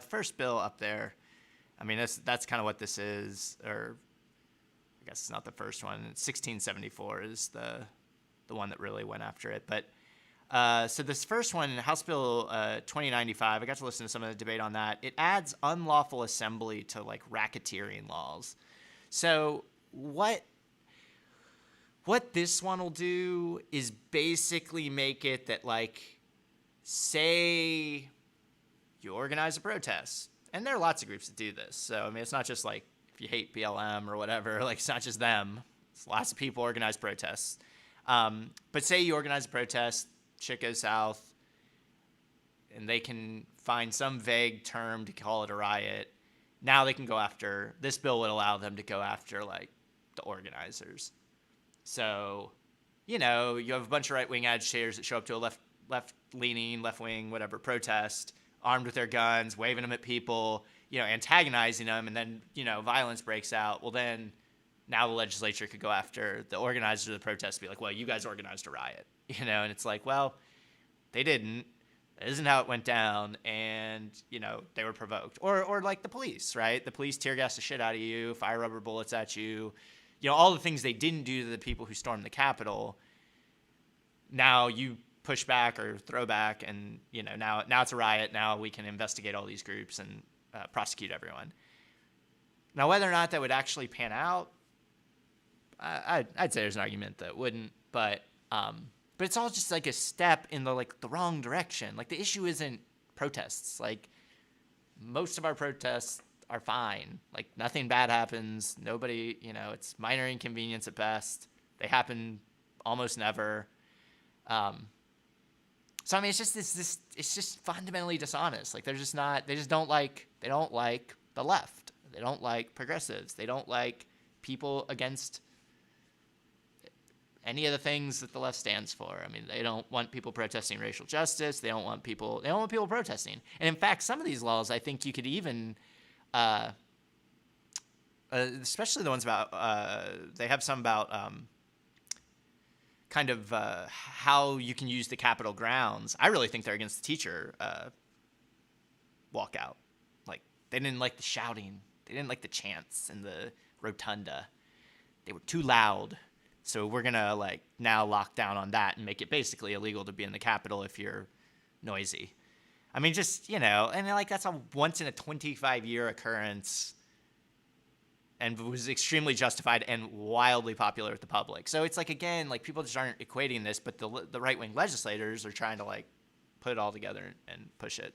first bill up there, I mean, that's kind of what this is, or I guess it's not the first one. 1674 is the one that really went after it. But so this first one, House Bill 2095, I got to listen to some of the debate on that. It adds unlawful assembly to like racketeering laws. So what this one will do is basically make it that, like, say you organize a protest, and there are lots of groups that do this. So, I mean, it's not just like if you hate BLM or whatever, like, it's not just them. It's lots of people organize protests. But say you organize a protest, shit goes south, and they can find some vague term to call it a riot. Now they can go after, this bill would allow them to go after, like, the organizers. So, you know, you have a bunch of right-wing agitators that show up to a left-leaning, left-wing, whatever, protest, armed with their guns, waving them at people, you know, antagonizing them, and then, you know, violence breaks out. Well, then now the legislature could go after the organizers of the protest and be like, well, you guys organized a riot, you know, and it's like, well, they didn't. That isn't how it went down, and, you know, they were provoked. Or like the police, right? The police tear gas the shit out of you, fire rubber bullets at you, you know, all the things they didn't do to the people who stormed the Capitol. Now you push back or throw back, and, you know, now it's a riot. Now we can investigate all these groups and prosecute everyone. Now, whether or not that would actually pan out, I'd say there's an argument that wouldn't, but it's all just like a step in the wrong direction. Like, the issue isn't protests. Like, most of our protests are fine. Like, nothing bad happens. Nobody, you know, it's minor inconvenience at best. They happen almost never. So I mean, it's just fundamentally dishonest. Like, they don't like the left. They don't like progressives. They don't like people against any of the things that the left stands for. I mean, they don't want people protesting racial justice. They don't want people protesting. And in fact, some of these laws, I think you could even, especially the ones about, they have some about, kind of how you can use the Capitol grounds. I really think they're against the teacher walkout. Like, they didn't like the shouting. They didn't like the chants in the rotunda. They were too loud. So we're going to, like, now lock down on that and make it basically illegal to be in the Capitol if you're noisy. I mean, just, you know, and, like, that's a once in a 25-year occurrence, and was extremely justified and wildly popular with the public. So it's like, again, like, people just aren't equating this, but the right-wing legislators are trying to, like, put it all together and push it.